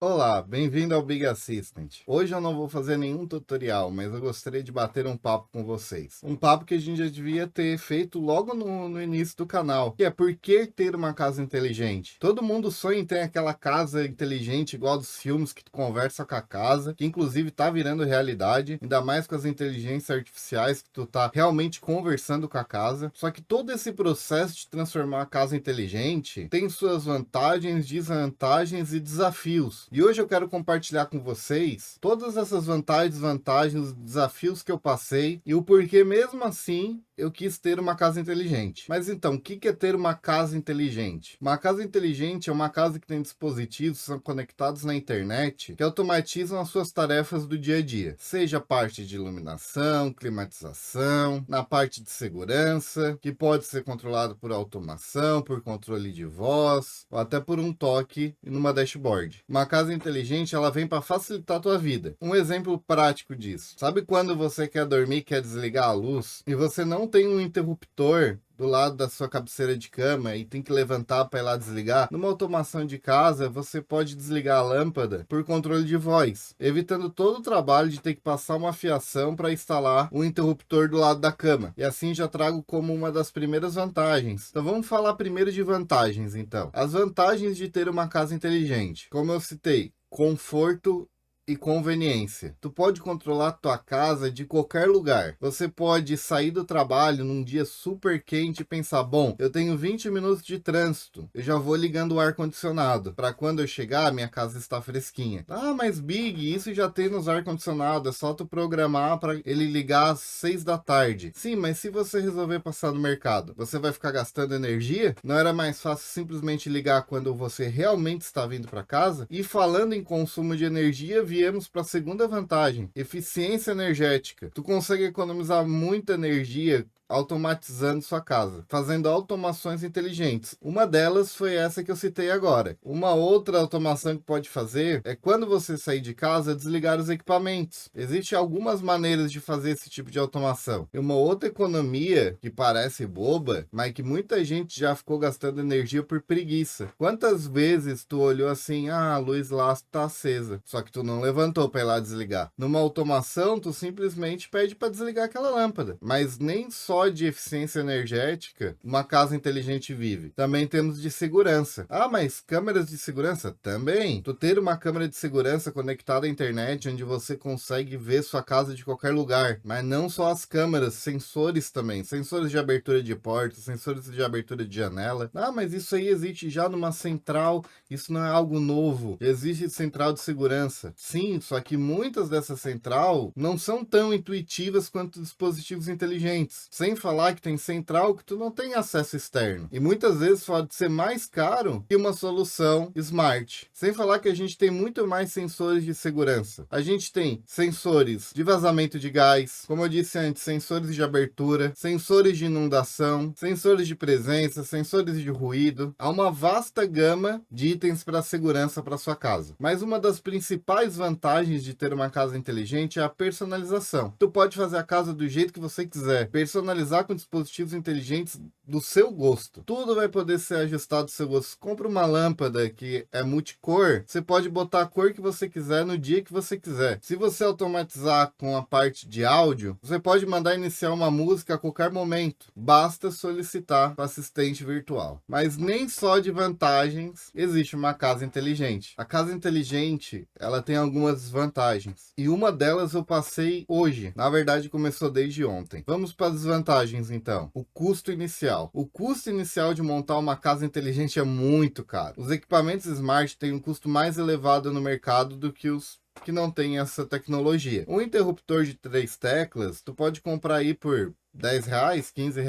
Olá, bem-vindo ao Big Assistant. Hoje eu não vou fazer nenhum tutorial, mas eu gostaria de bater um papo com vocês. Um papo que a gente já devia ter feito logo no início do canal, que é por que ter uma casa inteligente? Todo mundo sonha em ter aquela casa inteligente igual dos filmes que tu conversa com a casa, que inclusive tá virando realidade, ainda mais com as inteligências artificiais que tu tá realmente conversando com a casa. Só que todo esse processo de transformar a casa inteligente tem suas vantagens, desvantagens e desafios. E hoje eu quero compartilhar com vocês todas essas vantagens, desvantagens, desafios que eu passei e o porquê mesmo assim eu quis ter uma casa inteligente. Mas então, o que é ter uma casa inteligente? Uma casa inteligente é uma casa que tem dispositivos que são conectados na internet que automatizam as suas tarefas do dia a dia, seja a parte de iluminação, climatização, na parte de segurança, que pode ser controlado por automação, por controle de voz, ou até por um toque numa dashboard. Uma casa inteligente, ela vem para facilitar a tua vida. Um exemplo prático disso. Sabe quando você quer dormir, quer desligar a luz e você não tem um interruptor do lado da sua cabeceira de cama e tem que levantar para ir lá desligar? Numa automação de casa, você pode desligar a lâmpada por controle de voz, evitando todo o trabalho de ter que passar uma fiação para instalar um interruptor do lado da cama. E assim já trago como uma das primeiras vantagens. Então vamos falar primeiro de vantagens, então. As vantagens de ter uma casa inteligente. Como eu citei, conforto e conveniência. Tu pode controlar tua casa de qualquer lugar. Você pode sair do trabalho num dia super quente e pensar, bom, eu tenho 20 minutos de trânsito, eu já vou ligando o ar-condicionado, para quando eu chegar, minha casa está fresquinha. Ah, mas Big, isso já tem nos ar-condicionado, é só tu programar para ele ligar às 6 da tarde. Sim, mas se você resolver passar no mercado, você vai ficar gastando energia? Não era mais fácil simplesmente ligar quando você realmente está vindo para casa? E falando em consumo de energia, viemos para a segunda vantagem, eficiência energética. Tu consegue economizar muita energia automatizando sua casa, fazendo automações inteligentes. Uma delas foi essa que eu citei agora. Uma outra automação que pode fazer é quando você sair de casa, desligar os equipamentos. Existem algumas maneiras de fazer esse tipo de automação. E uma outra economia que parece boba, mas que muita gente já ficou gastando energia por preguiça. Quantas vezes tu olhou assim, a luz lá está acesa, só que tu não levantou para ir lá desligar? Numa automação, tu simplesmente pede para desligar aquela lâmpada. Mas nem só de eficiência energética uma casa inteligente vive. Também temos de segurança. Ah, mas câmeras de segurança? Também. Tu ter uma câmera de segurança conectada à internet, onde você consegue ver sua casa de qualquer lugar. Mas não só as câmeras, sensores também. Sensores de abertura de porta, sensores de abertura de janela. Ah, mas isso aí existe já numa central. Isso não é algo novo. Existe central de segurança. Sim, só que muitas dessas central não são tão intuitivas quanto dispositivos inteligentes. Sem falar que tem central que tu não tem acesso externo. E muitas vezes pode ser mais caro que uma solução smart. Sem falar que a gente tem muito mais sensores de segurança. A gente tem sensores de vazamento de gás, como eu disse antes, sensores de abertura, sensores de inundação, sensores de presença, sensores de ruído. Há uma vasta gama de itens para segurança para sua casa. Mas uma das principais vantagens de ter uma casa inteligente é a personalização. Tu pode fazer a casa do jeito que você quiser, personalizar com dispositivos inteligentes do seu gosto. Tudo vai poder ser ajustado do seu gosto. Compra uma lâmpada que é multicor, você pode botar a cor que você quiser no dia que você quiser. Se você automatizar com a parte de áudio, você pode mandar iniciar uma música a qualquer momento. Basta solicitar para assistente virtual. Mas nem só de vantagens existe uma casa inteligente. A casa inteligente, ela tem algumas vantagens. E uma delas eu passei hoje. Na verdade, começou desde ontem. Vamos para as desvantagens, então. O custo inicial. O custo inicial de montar uma casa inteligente é muito caro. Os equipamentos smart têm um custo mais elevado no mercado do que os que não têm essa tecnologia. Um interruptor de 3 teclas, tu pode comprar aí por R$ 10, R$ 15,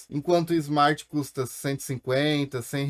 enquanto o Smart custa 150, R$ 100.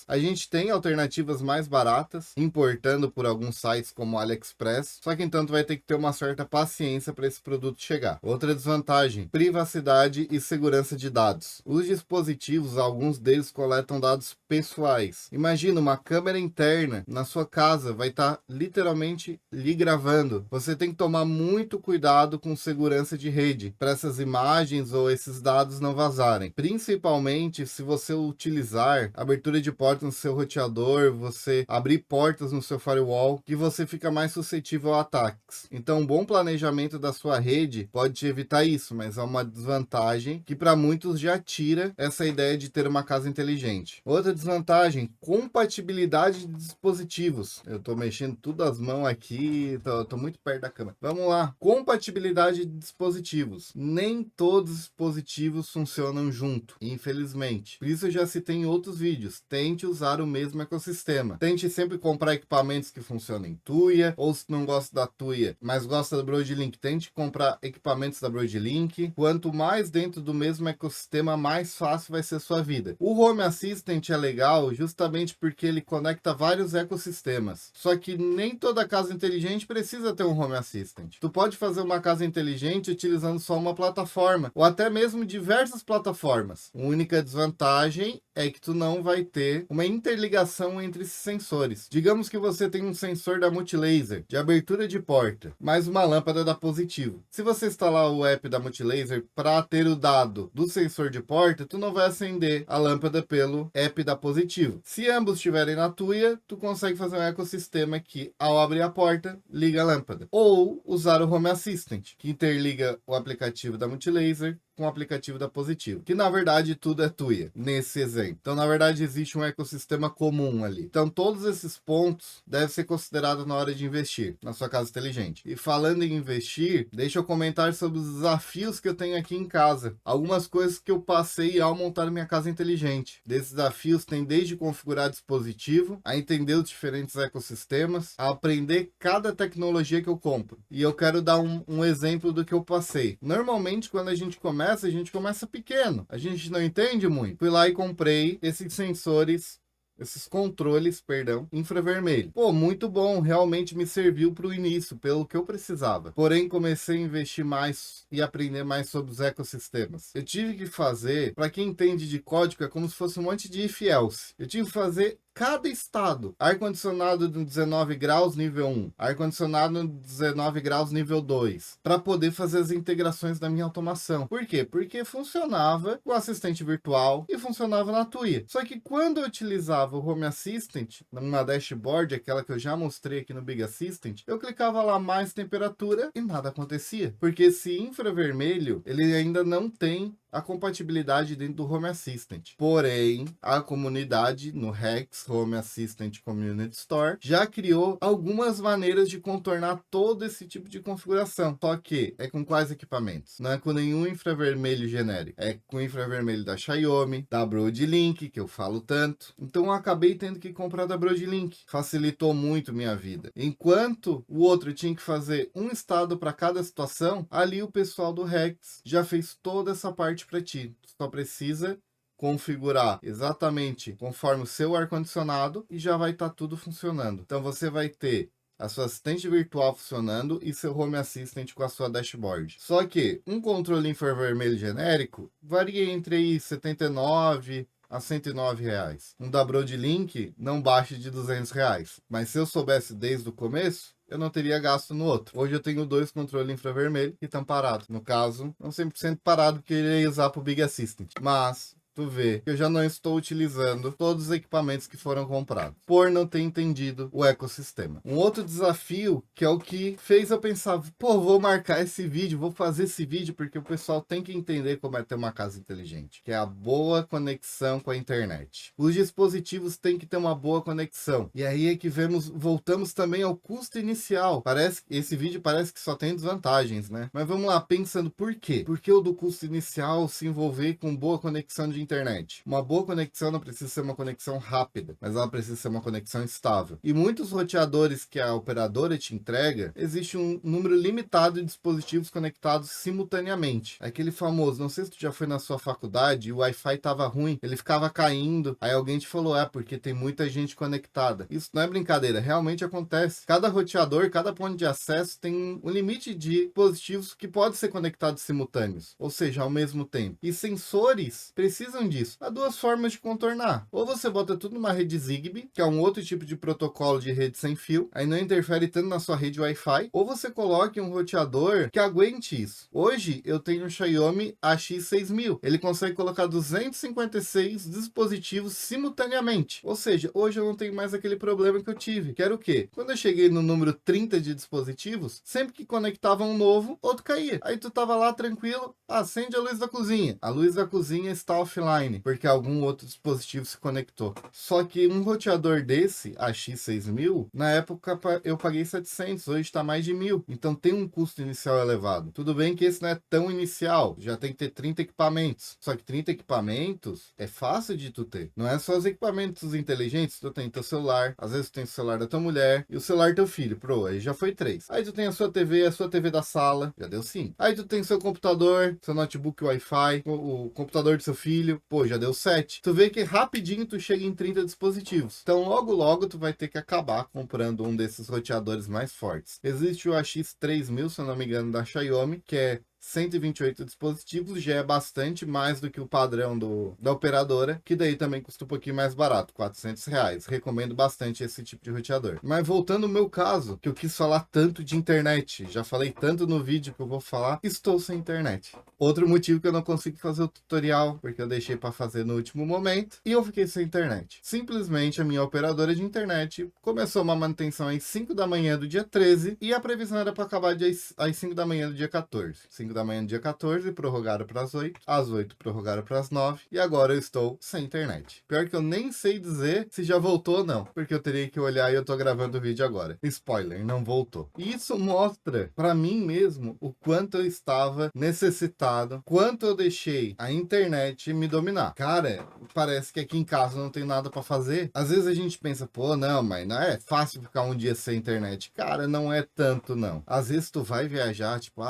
A gente tem alternativas mais baratas, importando por alguns sites como AliExpress, só que então tu vai ter que ter uma certa paciência para esse produto chegar. Outra desvantagem, privacidade e segurança de dados. Os dispositivos, alguns deles coletam dados pessoais. Imagina uma câmera interna na sua casa, vai estar literalmente lhe gravando. Você tem que tomar muito cuidado com segurança de rede para essas imagens dispositivos ou esses dados não vazarem. Principalmente se você utilizar abertura de porta no seu roteador, você abrir portas no seu firewall, que você fica mais suscetível a ataques. Então, um bom planejamento da sua rede pode te evitar isso, mas é uma desvantagem que para muitos já tira essa ideia de ter uma casa inteligente. Outra desvantagem, compatibilidade de dispositivos. Eu tô mexendo tudo as mãos aqui, tô muito perto da câmera. Vamos lá. Compatibilidade de dispositivos. Nem todos os dispositivos funcionam junto, infelizmente. Por isso eu já citei em outros vídeos. Tente usar o mesmo ecossistema. Tente sempre comprar equipamentos que funcionam em Tuya, ou se não gosta da Tuya, mas gosta da Broadlink, tente comprar equipamentos da Broadlink. Quanto mais dentro do mesmo ecossistema, mais fácil vai ser a sua vida. O Home Assistant é legal justamente porque ele conecta vários ecossistemas. Só que nem toda casa inteligente precisa ter um Home Assistant. Tu pode fazer uma casa inteligente utilizando só uma plataforma, ou até mesmo diversas plataformas. A única desvantagem é que tu não vai ter uma interligação entre esses sensores. Digamos que você tem um sensor da Multilaser de abertura de porta, mais uma lâmpada da Positivo. Se você instalar o app da Multilaser para ter o dado do sensor de porta, tu não vai acender a lâmpada pelo app da Positivo. Se ambos estiverem na Tuya, tu consegue fazer um ecossistema que, ao abrir a porta, liga a lâmpada. Ou usar o Home Assistant, que interliga o aplicativo da Multilaser com o aplicativo da Positivo, que na verdade tudo é Tuya, nesse exemplo. Então, na verdade, existe um ecossistema comum ali. Então, todos esses pontos devem ser considerados na hora de investir na sua casa inteligente. E falando em investir, deixa eu comentar sobre os desafios que eu tenho aqui em casa. Algumas coisas que eu passei ao montar minha casa inteligente. Desses desafios tem desde configurar dispositivo, a entender os diferentes ecossistemas, a aprender cada tecnologia que eu compro. E eu quero dar um exemplo do que eu passei. Normalmente, quando a gente começa pequeno. A gente não entende muito. Fui lá e comprei esses sensores, esses controles, infravermelho. Pô, muito bom, realmente me serviu para o início, pelo que eu precisava. Porém, comecei a investir mais e aprender mais sobre os ecossistemas. Eu tive que fazer, para quem entende de código, é como se fosse um monte de if else. Eu tive que fazer cada estado. Ar-condicionado no 19 graus, nível 1. Ar-condicionado no 19 graus, nível 2. Para poder fazer as integrações da minha automação. Por quê? Porque funcionava com o assistente virtual e funcionava na Tuya. Só que quando eu utilizava o Home Assistant, numa dashboard, aquela que eu já mostrei aqui no Big Assistant, eu clicava lá mais temperatura e nada acontecia. Porque esse infravermelho, ele ainda não tem a compatibilidade dentro do Home Assistant. Porém, a comunidade no Rex Home Assistant Community Store já criou algumas maneiras de contornar todo esse tipo de configuração. Só que é com quais equipamentos? Não é com nenhum infravermelho genérico. É com o infravermelho da Xiaomi, da Broadlink, que eu falo tanto. Então eu acabei tendo que comprar da Broadlink. Facilitou muito minha vida. Enquanto o outro tinha que fazer um estado para cada situação, ali o pessoal do Rex já fez toda essa parte para ti. Tu só precisa configurar exatamente conforme o seu ar-condicionado e já vai estar tudo funcionando. Então você vai ter a sua assistente virtual funcionando e seu Home Assistant com a sua dashboard. Só que um controle infravermelho genérico varia entre aí 79 a 109 reais. Um da Broadlink não baixa de 200 reais. Mas se eu soubesse desde o começo, eu não teria gasto no outro. Hoje eu tenho 2 controles infravermelho que estão parados. No caso, não 100% parado, porque eu iria usar para o Big Assistant. Mas tu vê que eu já não estou utilizando todos os equipamentos que foram comprados, por não ter entendido o ecossistema. Um outro desafio, que é o que fez eu pensar, pô, vou marcar esse vídeo, vou fazer esse vídeo, porque o pessoal tem que entender como é ter uma casa inteligente, que é a boa conexão com a internet. Os dispositivos têm que ter uma boa conexão. E aí é que voltamos também ao custo inicial. Esse vídeo parece que só tem desvantagens, né? Mas vamos lá, pensando por quê? Por que o do custo inicial se envolver com boa conexão de internet? Uma boa conexão não precisa ser uma conexão rápida, mas ela precisa ser uma conexão estável. E muitos roteadores que a operadora te entrega, existe um número limitado de dispositivos conectados simultaneamente. Aquele famoso, não sei se tu já foi na sua faculdade e o Wi-Fi tava ruim, ele ficava caindo, aí alguém te falou, porque tem muita gente conectada. Isso não é brincadeira, realmente acontece. Cada roteador, cada ponto de acesso tem um limite de dispositivos que pode ser conectados simultâneos, ou seja, ao mesmo tempo. E sensores precisam precisam disso. Há duas formas de contornar. Ou você bota tudo numa rede Zigbee, que é um outro tipo de protocolo de rede sem fio, aí não interfere tanto na sua rede Wi-Fi, ou você coloque um roteador que aguente isso. Hoje eu tenho um Xiaomi AX6000. Ele consegue colocar 256 dispositivos simultaneamente. Ou seja, hoje eu não tenho mais aquele problema que eu tive, que era o quê? Quando eu cheguei no número 30 de dispositivos, sempre que conectava um novo, outro caía. Aí tu tava lá tranquilo, acende a luz da cozinha. A luz da cozinha está offline, porque algum outro dispositivo se conectou. Só que um roteador desse, AX6000, na época eu paguei 700, hoje está mais de 1.000. Então tem um custo inicial elevado. Tudo bem que esse não é tão inicial, já tem que ter 30 equipamentos. Só que 30 equipamentos é fácil de tu ter. Não é só os equipamentos inteligentes, tu tem teu celular, às vezes tu tem o celular da tua mulher e o celular do teu filho. Pro, aí já foi 3. Aí tu tem a sua TV da sala, já deu 5. Aí tu tem seu computador, seu notebook Wi-Fi, o computador do seu filho, pô, já deu 7. Tu vê que rapidinho tu chega em 30 dispositivos. Então logo tu vai ter que acabar comprando um desses roteadores mais fortes. Existe o AX3000, se eu não me engano, da Xiaomi, que é 128 dispositivos, já é bastante mais do que o padrão da operadora, que daí também custa um pouquinho mais barato, R$ 400. Recomendo bastante esse tipo de roteador. Mas voltando ao meu caso, que eu quis falar tanto de internet, já falei tanto no vídeo que eu vou falar, estou sem internet. Outro motivo que eu não consigo fazer o tutorial, porque eu deixei para fazer no último momento, e eu fiquei sem internet. Simplesmente a minha operadora de internet começou uma manutenção às 5 da manhã do dia 13, e a previsão era para acabar às 5 da manhã do dia 14. 5 da manhã do dia 14, prorrogaram para as 8, às 8 prorrogaram para as 9, e agora eu estou sem internet. Pior que eu nem sei dizer se já voltou ou não, porque eu teria que olhar e eu tô gravando o vídeo agora. Spoiler, não voltou. E isso mostra para mim mesmo o quanto eu estava necessitado, quanto eu deixei a internet me dominar. Cara, parece que aqui em casa não tem nada para fazer. Às vezes a gente pensa, pô, não, mas não é fácil ficar um dia sem internet. Cara, não é tanto não. Às vezes tu vai viajar, tipo,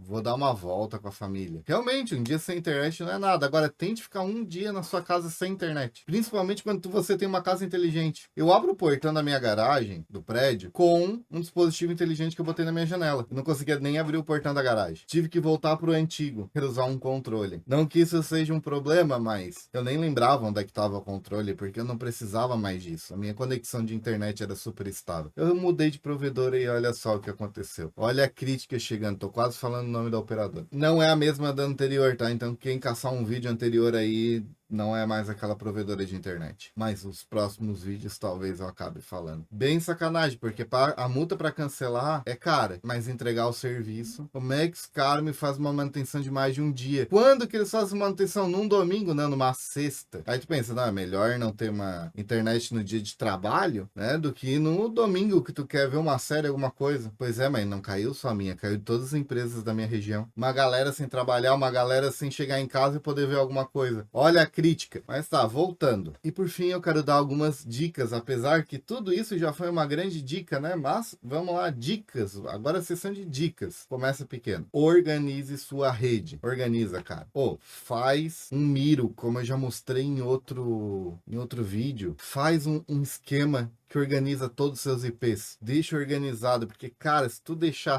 vou dar uma volta com a família. Realmente, um dia sem internet não é nada. Agora, tente ficar um dia na sua casa sem internet. Principalmente quando você tem uma casa inteligente. Eu abro o portão da minha garagem, do prédio, com um dispositivo inteligente que eu botei na minha janela. Eu não conseguia nem abrir o portão da garagem. Tive que voltar pro antigo, para usar um controle. Não que isso seja um problema, mas eu nem lembrava onde é que estava o controle, porque eu não precisava mais disso. A minha conexão de internet era super estável. Eu mudei de provedor e olha só o que aconteceu. Olha a crítica chegando. Tô quase falando o nome da operadora. Não é a mesma da anterior, tá? Então quem caçar um vídeo anterior aí não é mais aquela provedora de internet. Mas os próximos vídeos talvez eu acabe falando. Bem sacanagem, porque a multa para cancelar é cara, mas entregar o serviço, como é que os caras me fazem uma manutenção de mais de um dia? Quando que eles fazem manutenção? Num domingo? Não, numa sexta. Aí tu pensa, não, é melhor não ter uma internet no dia de trabalho, né? Do que no domingo que tu quer ver uma série, alguma coisa. Pois é, mas não caiu só a minha, caiu de todas as empresas da minha região. Uma galera sem trabalhar, uma galera sem chegar em casa e poder ver alguma coisa. Olha a crítica. Mas tá, voltando. E por fim eu quero dar algumas dicas, apesar que tudo isso já foi uma grande dica, né? Mas vamos lá, dicas. Agora a sessão de dicas. Começa pequeno. Organize sua rede. Organiza, cara. Faz um Miro, como eu já mostrei em outro vídeo. Faz um esquema que organiza todos os seus IPs. Deixa organizado, porque, cara,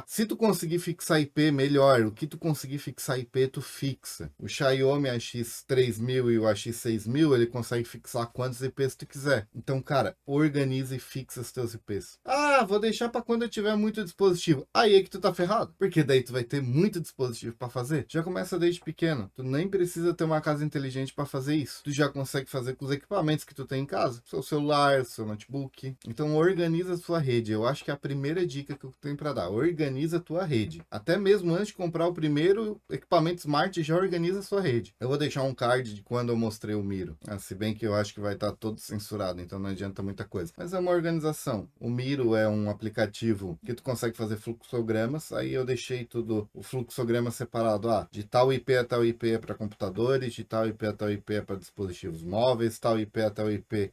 se tu conseguir fixar IP, melhor. O que tu conseguir fixar IP, tu fixa. O Xiaomi AX3000 e o AX6000, ele consegue fixar quantos IPs tu quiser. Então, cara, organiza e fixa os teus IPs. Vou deixar para quando eu tiver muito dispositivo. Aí é que tu tá ferrado, porque daí tu vai ter muito dispositivo para fazer. Já começa desde pequeno. Tu nem precisa ter uma casa inteligente para fazer isso. Tu já consegue fazer com os equipamentos que tu tem em casa. Seu celular, seu notebook. Então organiza a sua rede. Eu acho que é a primeira dica que eu tenho para dar. Organiza a tua rede. Até mesmo antes de comprar o primeiro equipamento smart, já organiza a sua rede. Eu vou deixar um card de quando eu mostrei o Miro. Se bem que eu acho que vai estar todo censurado, então não adianta muita coisa. Mas é uma organização. O Miro é um aplicativo que tu consegue fazer fluxogramas. Aí eu deixei tudo, o fluxograma separado. De tal IP a tal IP é para computadores, de tal IP a tal IP é para dispositivos móveis, tal IP a tal IP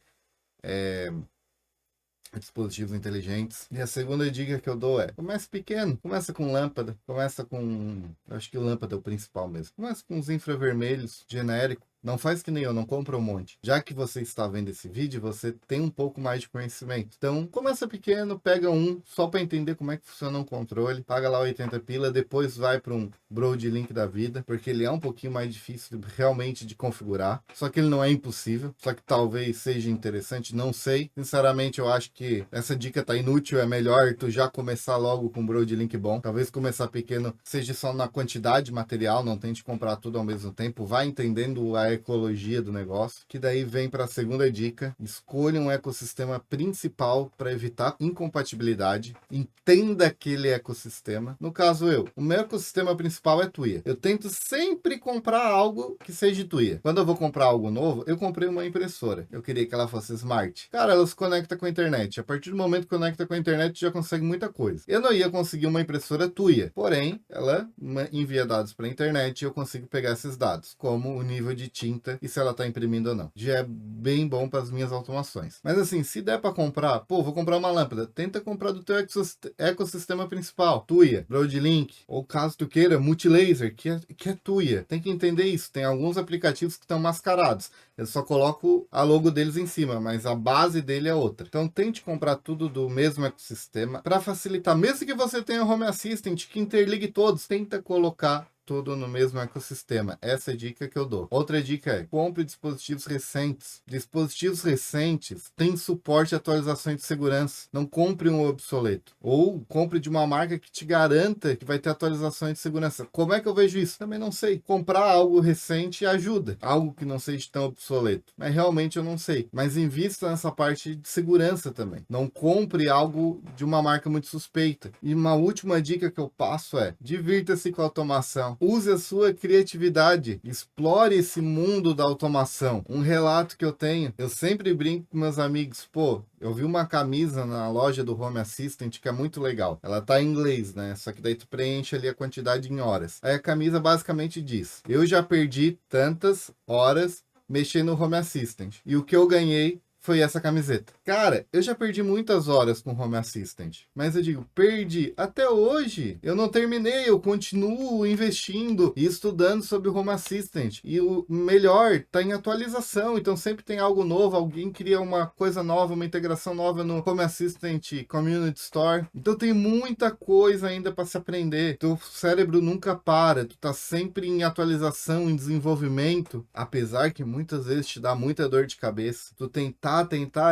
é dispositivos inteligentes. E a segunda dica que eu dou é: comece pequeno, começa com lâmpada, eu acho que lâmpada é o principal mesmo. Começa com os infravermelhos genérico. Não faz que nem eu, não compra um monte. Já que você está vendo esse vídeo, você tem um pouco mais de conhecimento. Então, começa pequeno, pega um, só para entender como é que funciona um controle. Paga lá 80 pila, depois vai para um Broadlink da vida, porque ele é um pouquinho mais difícil realmente de configurar. Só que ele não é impossível, só que talvez seja interessante, não sei. Sinceramente, eu acho que essa dica tá inútil, é melhor tu já começar logo com um Broadlink bom. Talvez começar pequeno seja só na quantidade de material, não tente comprar tudo ao mesmo tempo. Vai entendendo a ecologia do negócio, que daí vem para a segunda dica. Escolha um ecossistema principal para evitar incompatibilidade. Entenda aquele ecossistema. No caso o meu ecossistema principal é Tuya. Eu tento sempre comprar algo que seja Tuya. Quando eu vou comprar algo novo, eu comprei uma impressora. Eu queria que ela fosse smart. Cara, ela se conecta com a internet. A partir do momento que conecta com a internet, já consegue muita coisa. Eu não ia conseguir uma impressora Tuya, porém, ela envia dados para a internet e eu consigo pegar esses dados, como o nível de tinta e se ela está imprimindo ou não. Já é bem bom para as minhas automações. Mas assim, se der para comprar, pô, vou comprar uma lâmpada, tenta comprar do teu ecossistema principal, Tuya, Broadlink, ou caso tu queira, Multilaser, que é Tuya. Tem que entender isso. Tem alguns aplicativos que estão mascarados. Eu só coloco a logo deles em cima, mas a base dele é outra. Então tente comprar tudo do mesmo ecossistema para facilitar. Mesmo que você tenha Home Assistant que interligue todos, tenta colocar tudo no mesmo ecossistema. Essa é a dica que eu dou. Outra dica é: compre dispositivos recentes. Dispositivos recentes têm suporte a atualizações de segurança. Não compre um obsoleto. Ou compre de uma marca que te garanta que vai ter atualizações de segurança. Como é que eu vejo isso? Também não sei. Comprar algo recente ajuda. Algo que não seja tão obsoleto. Mas realmente eu não sei. Mas invista nessa parte de segurança também. Não compre algo de uma marca muito suspeita. E uma última dica que eu passo é: divirta-se com a automação. Use a sua criatividade, explore esse mundo da automação. Um relato que eu tenho, eu sempre brinco com meus amigos, pô, eu vi uma camisa na loja do Home Assistant que é muito legal. Ela tá em inglês, né? Só que daí tu preenche ali a quantidade em horas. Aí a camisa basicamente diz: eu já perdi tantas horas mexendo no Home Assistant. E o que eu ganhei foi essa camiseta. Cara, eu já perdi muitas horas com Home Assistant, mas eu digo, perdi. Até hoje, eu não terminei, eu continuo investindo e estudando sobre o Home Assistant. E o melhor, tá em atualização, então sempre tem algo novo, alguém cria uma coisa nova, uma integração nova no Home Assistant Community Store. Então tem muita coisa ainda para se aprender. Teu cérebro nunca para, tu tá sempre em atualização, em desenvolvimento, apesar que muitas vezes te dá muita dor de cabeça. Tu tentar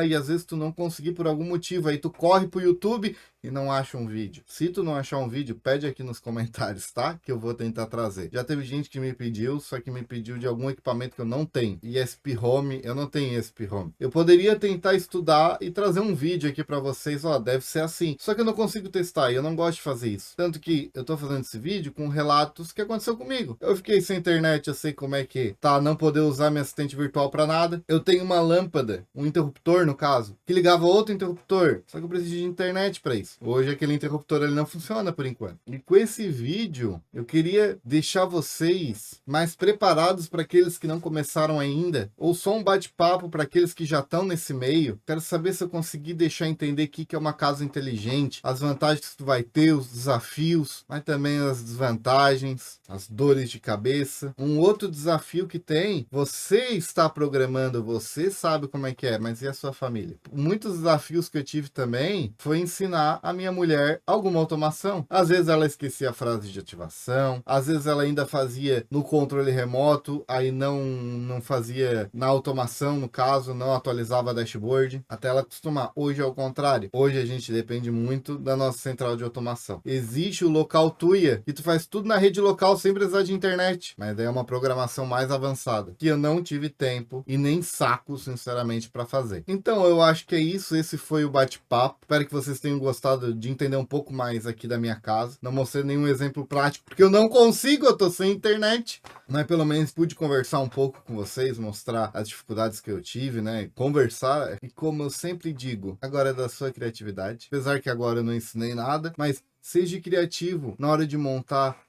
e às vezes tu não conseguir por algum motivo, aí tu corre pro YouTube e não acha um vídeo. Se tu não achar um vídeo, pede aqui nos comentários, tá? Que eu vou tentar trazer. Já teve gente que me pediu, só que me pediu de algum equipamento que eu não tenho. ESP Home, eu não tenho ESP Home. Eu poderia tentar estudar e trazer um vídeo aqui para vocês, ó, deve ser assim. Só que eu não consigo testar e eu não gosto de fazer isso. Tanto que eu tô fazendo esse vídeo com relatos que aconteceu comigo. Eu fiquei sem internet, eu sei como é que tá, não poder usar minha assistente virtual para nada. Eu tenho uma lâmpada, um interruptor no caso, que ligava outro interruptor, só que eu preciso de internet para isso. Hoje aquele interruptor ele não funciona por enquanto. E com esse vídeo eu queria deixar vocês mais preparados para aqueles que não começaram ainda, ou só um bate-papo para aqueles que já estão nesse meio. Quero saber se eu consegui deixar entender o que é uma casa inteligente, as vantagens que tu vai ter, os desafios, mas também as desvantagens, as dores de cabeça. Um outro desafio que tem, você está programando, você sabe como é que é, mas e a sua família? Muitos desafios que eu tive também foi ensinar a minha mulher alguma automação. Às vezes ela esquecia a frase de ativação, às vezes ela ainda fazia no controle remoto, aí não fazia na automação, no caso, não atualizava a dashboard, até ela acostumar. Hoje é o contrário. Hoje a gente depende muito da nossa central de automação. Existe o local Tuya, que tu faz tudo na rede local sem precisar de internet, mas daí é uma programação mais avançada, que eu não tive tempo e nem saco, sinceramente, para fazer. Então eu acho que é isso, esse foi o bate-papo. Espero que vocês tenham gostado de entender um pouco mais aqui da minha casa. Não mostrei nenhum exemplo prático, porque eu não consigo, eu tô sem internet. Mas pelo menos pude conversar um pouco com vocês, mostrar as dificuldades que eu tive, né? Conversar, e como eu sempre digo, agora é da sua criatividade. Apesar que agora eu não ensinei nada, mas seja criativo na hora de montar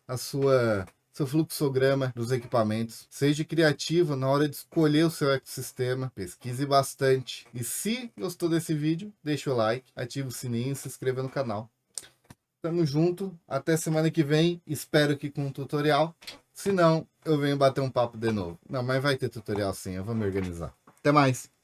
seu fluxograma dos equipamentos. Seja criativo na hora de escolher o seu ecossistema. Pesquise bastante. E se gostou desse vídeo, deixa o like, ativa o sininho e se inscreva no canal. Tamo junto. Até semana que vem. Espero que com um tutorial. Se não, eu venho bater um papo de novo. Não, mas vai ter tutorial sim, eu vou me organizar. Até mais!